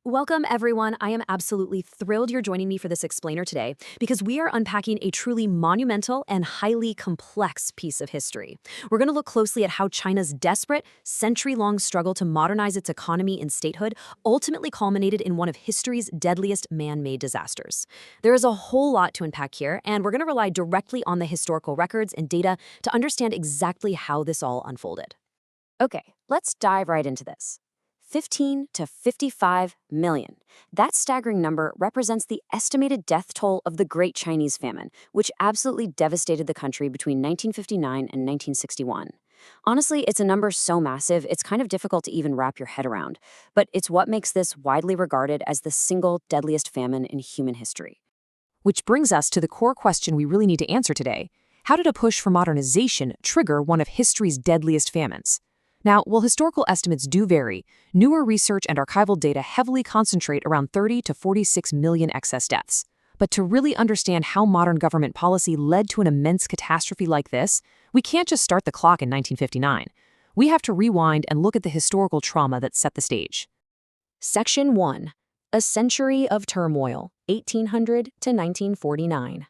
Welcome, everyone. I am absolutely thrilled you're joining me for this explainer today because we are unpacking a truly monumental and highly complex piece of history. We're going to look closely at how China's desperate, century-long struggle to modernize its economy and statehood ultimately culminated in one of history's deadliest man-made disasters. There is a whole lot to unpack here, and we're going to rely directly on the historical records and data to understand exactly how this all unfolded. Okay, let's dive right into this. 15 to 55 million. That staggering number represents the estimated death toll of the Great Chinese Famine, which absolutely devastated the country between 1959 and 1961. Honestly, it's a number so massive, it's kind of difficult to even wrap your head around. But it's what makes this widely regarded as the single deadliest famine in human history. Which brings us to the core question we really need to answer today. How did a push for modernization trigger one of history's deadliest famines? Now, while historical estimates do vary, newer research and archival data heavily concentrate around 30 to 46 million excess deaths. But to really understand how modern government policy led to an immense catastrophe like this, we can't just start the clock in 1959. We have to rewind and look at the historical trauma that set the stage. Section 1. A Century of Turmoil, 1800 to 1949.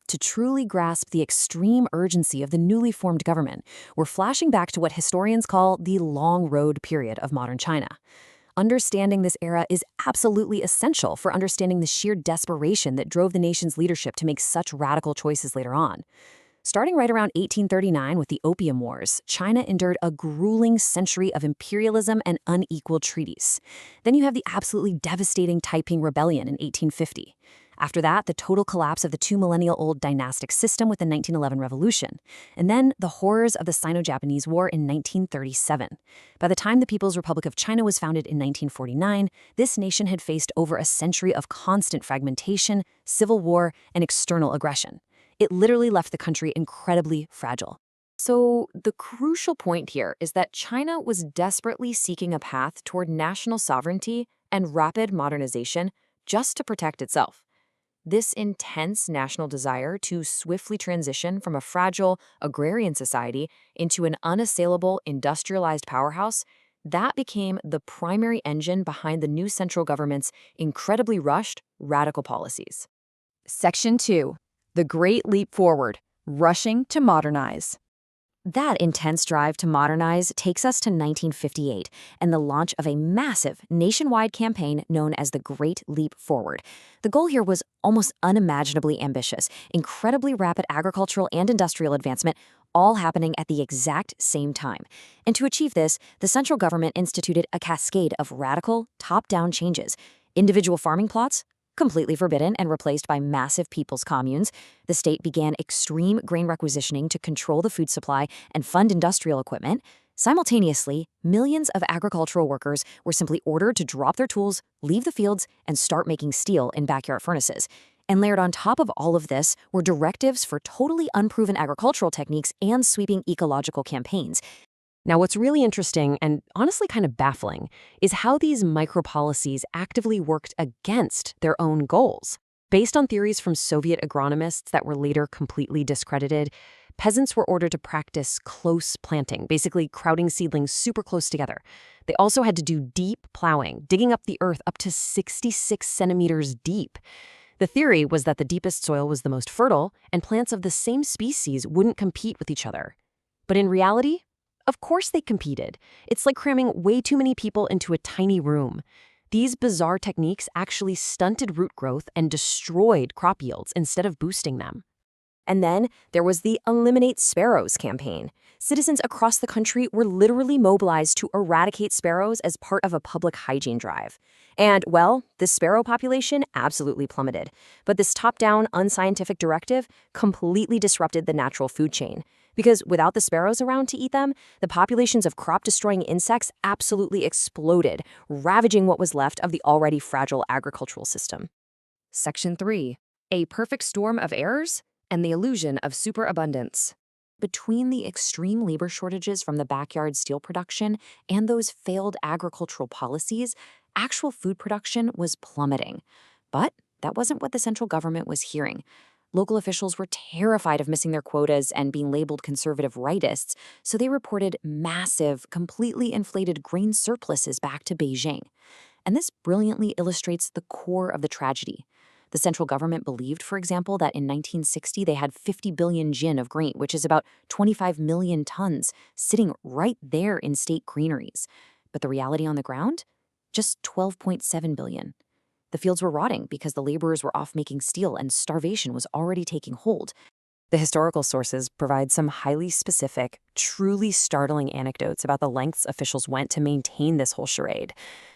To truly grasp the extreme urgency of the newly formed government, we're flashing back to what historians call the Long Road period of modern China. Understanding this era is absolutely essential for understanding the sheer desperation that drove the nation's leadership to make such radical choices later on. Starting right around 1839 with the Opium Wars, China endured a grueling century of imperialism and unequal treaties. Then you have the absolutely devastating Taiping Rebellion in 1850. After that, the total collapse of the two-millennial-old dynastic system with the 1911 revolution. And then the horrors of the Sino-Japanese War in 1937. By the time the People's Republic of China was founded in 1949, this nation had faced over a century of constant fragmentation, civil war, and external aggression. It literally left the country incredibly fragile. So the crucial point here is that China was desperately seeking a path toward national sovereignty and rapid modernization just to protect itself. This intense national desire to swiftly transition from a fragile agrarian society into an unassailable industrialized powerhouse, that became the primary engine behind the new central government's incredibly rushed, radical policies. Section 2. The Great Leap Forward, Rushing to Modernize. That intense drive to modernize takes us to 1958 and the launch of a massive nationwide campaign known as the Great Leap Forward. The goal here was almost unimaginably ambitious, incredibly rapid agricultural and industrial advancement, all happening at the exact same time. And to achieve this, the central government instituted a cascade of radical, top-down changes. Individual farming plots, completely forbidden and replaced by massive people's communes. The state began extreme grain requisitioning to control the food supply and fund industrial equipment. Simultaneously, millions of agricultural workers were simply ordered to drop their tools, leave the fields, and start making steel in backyard furnaces. And layered on top of all of this were directives for totally unproven agricultural techniques and sweeping ecological campaigns. Now, what's really interesting and honestly kind of baffling is how these micro-policies actively worked against their own goals. Based on theories from Soviet agronomists that were later completely discredited, peasants were ordered to practice close planting, basically crowding seedlings super close together. They also had to do deep plowing, digging up the earth up to 66 centimeters deep. The theory was that the deepest soil was the most fertile, and plants of the same species wouldn't compete with each other. But in reality, of course they competed. It's like cramming way too many people into a tiny room. These bizarre techniques actually stunted root growth and destroyed crop yields instead of boosting them. And then there was the Eliminate Sparrows campaign. Citizens across the country were literally mobilized to eradicate sparrows as part of a public hygiene drive. And, well, the sparrow population absolutely plummeted. But this top-down, unscientific directive completely disrupted the natural food chain. Because without the sparrows around to eat them, the populations of crop-destroying insects absolutely exploded, ravaging what was left of the already fragile agricultural system. Section 3. A Perfect Storm of Errors and the Illusion of Superabundance. Between the extreme labor shortages from the backyard steel production and those failed agricultural policies, actual food production was plummeting. But that wasn't what the central government was hearing. Local officials were terrified of missing their quotas and being labeled conservative rightists, so they reported massive, completely inflated grain surpluses back to Beijing. And this brilliantly illustrates the core of the tragedy. The central government believed, for example, that in 1960 they had 50 billion jin of grain, which is about 25 million tons, sitting right there in state granaries. But the reality on the ground? Just 12.7 billion. The fields were rotting because the laborers were off making steel and starvation was already taking hold. The historical sources provide some highly specific, truly startling anecdotes about the lengths officials went to maintain this whole charade.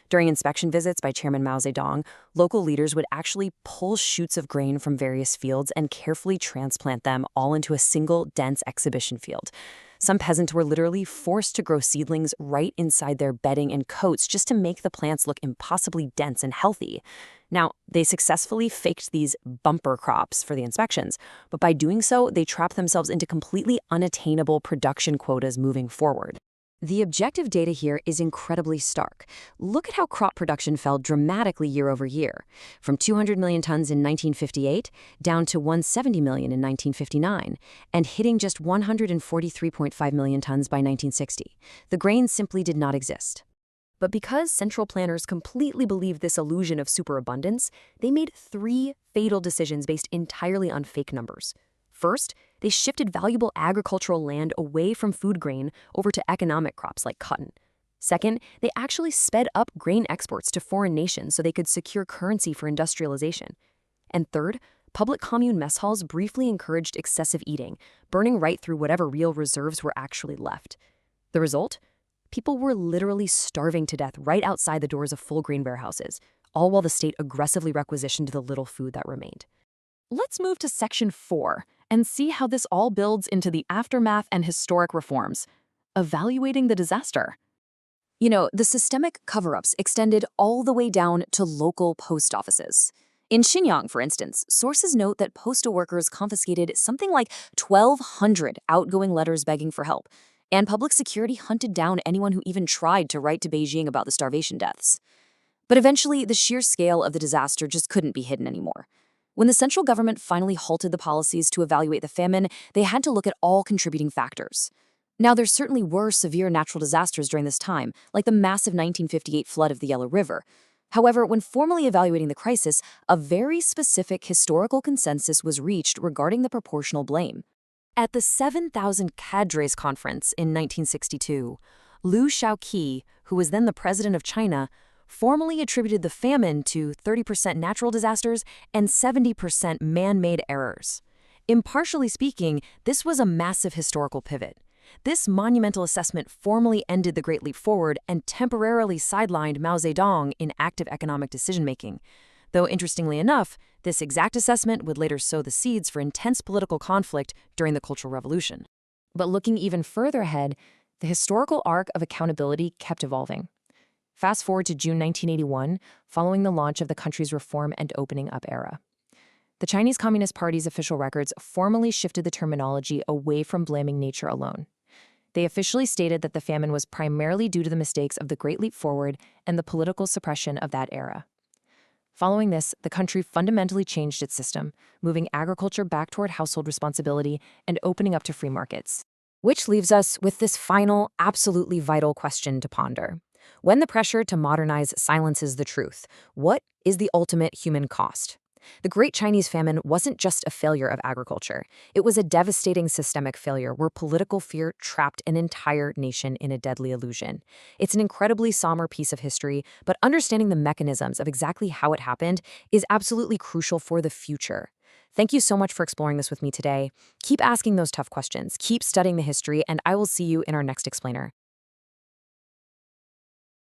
During inspection visits by Chairman Mao Zedong, local leaders would actually pull shoots of grain from various fields and carefully transplant them all into a single, dense exhibition field. Some peasants were literally forced to grow seedlings right inside their bedding and coats just to make the plants look impossibly dense and healthy. Now, they successfully faked these bumper crops for the inspections, but by doing so, they trapped themselves into completely unattainable production quotas moving forward. The objective data here is incredibly stark. Look at how crop production fell dramatically year over year, from 200 million tons in 1958 down to 170 million in 1959, and hitting just 143.5 million tons by 1960. The grain simply did not exist. But because central planners completely believed this illusion of superabundance, they made 3 fatal decisions based entirely on fake numbers. First, they shifted valuable agricultural land away from food grain over to economic crops like cotton. Second, they actually sped up grain exports to foreign nations so they could secure currency for industrialization. And third, public commune mess halls briefly encouraged excessive eating, burning right through whatever real reserves were actually left. The result? People were literally starving to death right outside the doors of full grain warehouses, all while the state aggressively requisitioned the little food that remained. Let's move to Section 4 and see how this all builds into the aftermath and historic reforms. Evaluating the disaster. The systemic cover-ups extended all the way down to local post offices. In Xinjiang, for instance, sources note that postal workers confiscated something like 1,200 outgoing letters begging for help, and public security hunted down anyone who even tried to write to Beijing about the starvation deaths. But eventually, the sheer scale of the disaster just couldn't be hidden anymore. When the central government finally halted the policies to evaluate the famine, they had to look at all contributing factors. Now, there certainly were severe natural disasters during this time, like the massive 1958 flood of the Yellow River. However, when formally evaluating the crisis, a very specific historical consensus was reached regarding the proportional blame. At the 7,000 Cadres Conference in 1962, Liu Shaoqi, who was then the president of China, formally attributed the famine to 30% natural disasters and 70% man-made errors. Impartially speaking, this was a massive historical pivot. This monumental assessment formally ended the Great Leap Forward and temporarily sidelined Mao Zedong in active economic decision-making. Though interestingly enough, this exact assessment would later sow the seeds for intense political conflict during the Cultural Revolution. But looking even further ahead, the historical arc of accountability kept evolving. Fast forward to June 1981, following the launch of the country's reform and opening up era. The Chinese Communist Party's official records formally shifted the terminology away from blaming nature alone. They officially stated that the famine was primarily due to the mistakes of the Great Leap Forward and the political suppression of that era. Following this, the country fundamentally changed its system, moving agriculture back toward household responsibility and opening up to free markets. Which leaves us with this final, absolutely vital question to ponder. When the pressure to modernize silences the truth, what is the ultimate human cost? The Great Chinese Famine wasn't just a failure of agriculture. It was a devastating systemic failure where political fear trapped an entire nation in a deadly illusion. It's an incredibly somber piece of history, but understanding the mechanisms of exactly how it happened is absolutely crucial for the future. Thank you so much for exploring this with me today. Keep asking those tough questions, keep studying the history, and I will see you in our next explainer.